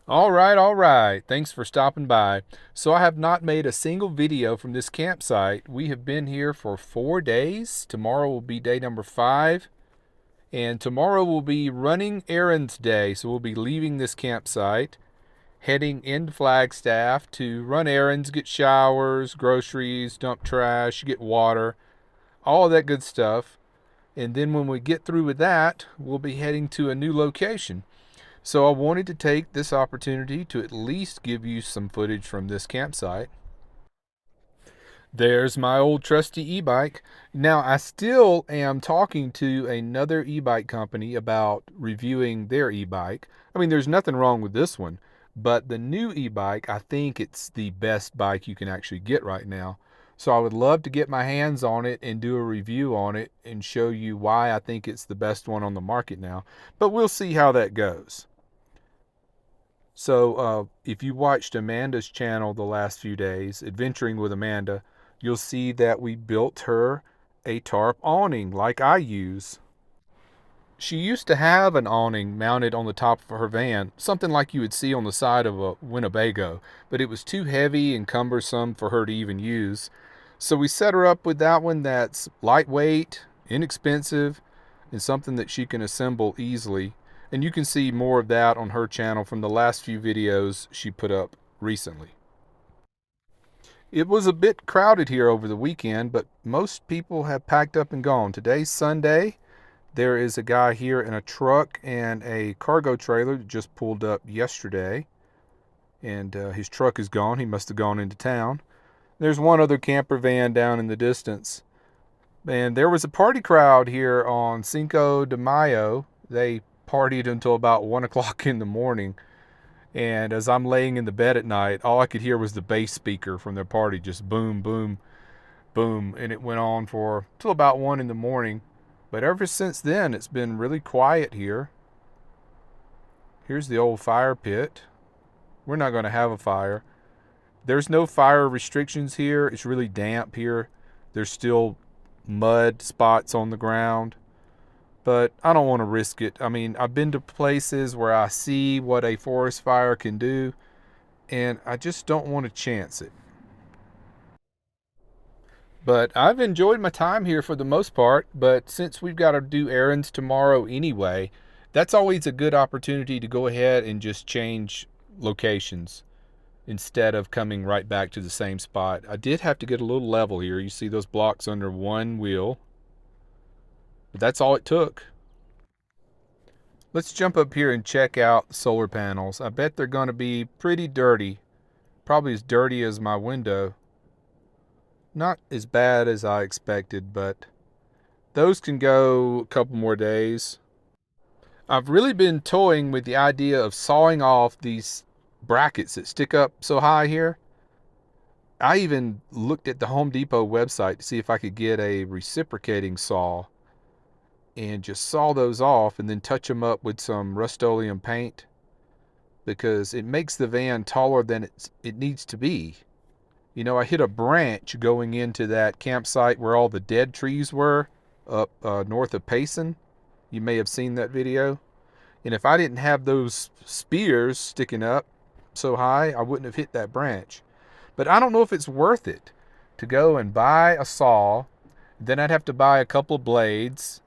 All right. Thanks for stopping by. So I have not made a single video from this campsite. We have been here for 4 days. Tomorrow will be day number 5. And tomorrow will be running errands day. So we'll be leaving this campsite, heading into Flagstaff to run errands, get showers, groceries, dump trash, get water, all of that good stuff. And then when we get through with that, we'll be heading to a new location. So I wanted to take this opportunity to at least give you some footage from this campsite. There's my old trusty e-bike. Now I still am talking to another e-bike company about reviewing their e-bike. I mean, there's nothing wrong with this one, but the new e-bike, I think it's the best bike you can actually get right now. So I would love to get my hands on it and do a review on it and show you why I think it's the best one on the market now. But we'll see how that goes. So, if you watched Amanda's channel the last few days, Adventuring with Amanda, you'll see that we built her a tarp awning like I use. She used to have an awning mounted on the top of her van, something like you would see on the side of a Winnebago, but it was too heavy and cumbersome for her to even use. So we set her up with that one that's lightweight, inexpensive, and something that she can assemble easily. And you can see more of that on her channel from the last few videos she put up recently. It was a bit crowded here over the weekend, but most people have packed up and gone. Today's Sunday. There is a guy here in a truck and a cargo trailer that just pulled up yesterday. And his truck is gone. He must have gone into town. There's one other camper van down in the distance. And there was a party crowd here on Cinco de Mayo. They partied until about 1 o'clock in the morning. And as I'm laying in the bed at night, all I could hear was the bass speaker from their party, just boom, boom, boom. And it went on for till about 1 in the morning. But ever since then, it's been really quiet here. Here's the old fire pit. We're not going to have a fire. There's no fire restrictions here. It's really damp here. There's still mud spots on the ground. But I don't want to risk it. I mean, I've been to places where I see what a forest fire can do, and I just don't want to chance it. But I've enjoyed my time here for the most part, but since we've got to do errands tomorrow anyway, that's always a good opportunity to go ahead and just change locations instead of coming right back to the same spot. I did have to get a little level here. You see those blocks under one wheel, but that's all it took. Let's jump up here and check out the solar panels. I bet they're going to be pretty dirty, probably as dirty as my window. Not as bad as I expected, but those can go a couple more days. I've really been toying with the idea of sawing off these brackets that stick up so high here. I even looked at the Home Depot website to see if I could get a reciprocating saw and just saw those off and then touch them up with some Rust-Oleum paint, because it makes the van taller than it needs to be. You know, I hit a branch going into that campsite where all the dead trees were up north of Payson. You may have seen that video. And if I didn't have those spears sticking up so high, I wouldn't have hit that branch. But I don't know if it's worth it to go and buy a saw. Then I'd have to buy a couple of blades.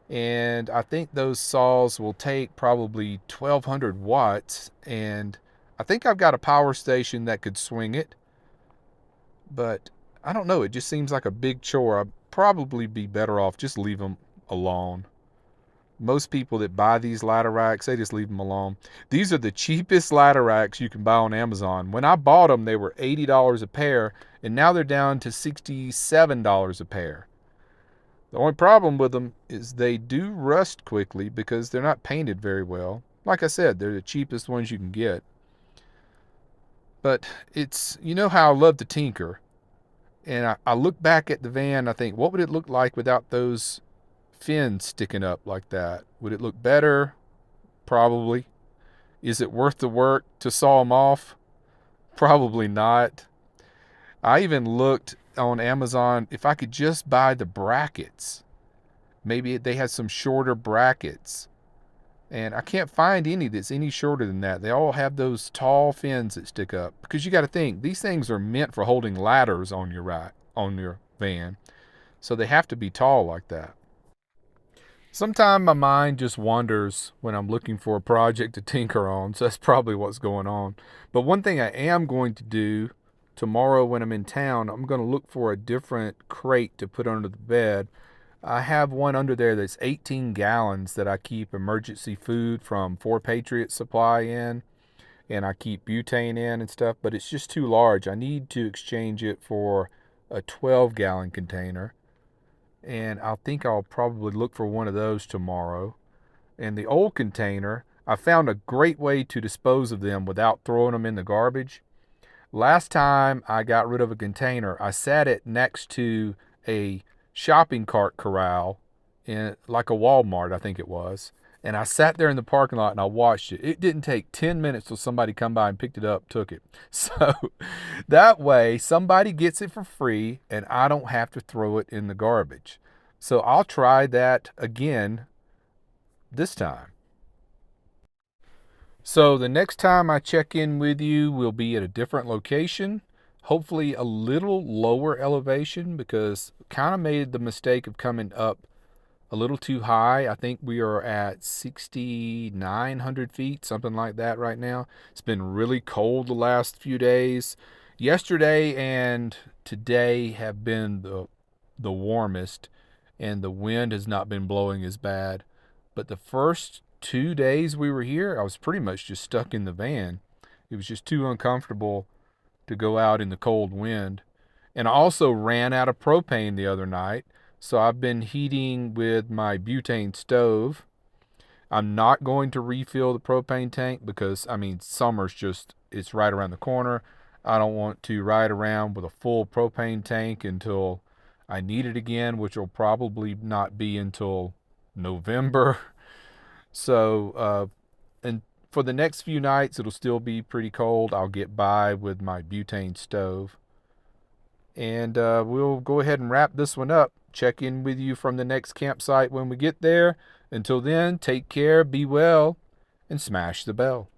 And I think those saws will take probably 1200 watts. And I think I've got a power station that could swing it. But I don't know. It just seems like a big chore. I'd probably be better off just leave them alone. Most people that buy these ladder racks, they just leave them alone. These are the cheapest ladder racks you can buy on Amazon. When I bought them, they were $80 a pair, and now they're down to $67 a pair. The only problem with them is they do rust quickly because they're not painted very well. Like I said, they're the cheapest ones you can get. But it's, you know how I love to tinker. And I look back at the van, I think, what would it look like without those fins sticking up like that? Would it look better? Probably. Is it worth the work to saw them off? Probably not. I even looked on Amazon if I could just buy the brackets. Maybe they had some shorter brackets And I can't find any that's any shorter than that. They all have those tall fins that stick up. Because you got to think, these things are meant for holding ladders on your van. So they have to be tall like that. Sometimes my mind just wanders when I'm looking for a project to tinker on, so that's probably what's going on. But one thing I am going to do tomorrow when I'm in town, I'm going to look for a different crate to put under the bed. I have one under there that's 18 gallons that I keep emergency food from 4 Patriot Supply in, and I keep butane in and stuff, but it's just too large. I need to exchange it for a 12-gallon container, and I think I'll probably look for one of those tomorrow. And the old container, I found a great way to dispose of them without throwing them in the garbage. Last time I got rid of a container, I sat it next to a shopping cart corral in like a Walmart, I think it was. And I sat there in the parking lot and I watched it. It didn't take 10 minutes till somebody come by and picked it up, took it. So that way somebody gets it for free and I don't have to throw it in the garbage. So I'll try that again this time. So the next time I check in with you, we'll be at a different location, hopefully a little lower elevation because kind of made the mistake of coming up a little too high. I think we are at 6,900 feet, something like that right now. It's been really cold the last few days. Yesterday and today have been the warmest, and the wind has not been blowing as bad. But the first 2 days we were here, I was pretty much just stuck in the van. It was just too uncomfortable to go out in the cold wind. And I also ran out of propane the other night, so I've been heating with my butane stove. I'm not going to refill the propane tank because, I mean, summer's just, it's right around the corner. I don't want to ride around with a full propane tank until I need it again, which will probably not be until November. So, and for the next few nights, it'll still be pretty cold. I'll get by with my butane stove. And we'll go ahead and wrap this one up. Check in with you from the next campsite when we get there. Until then, take care, be well, and smash the bell.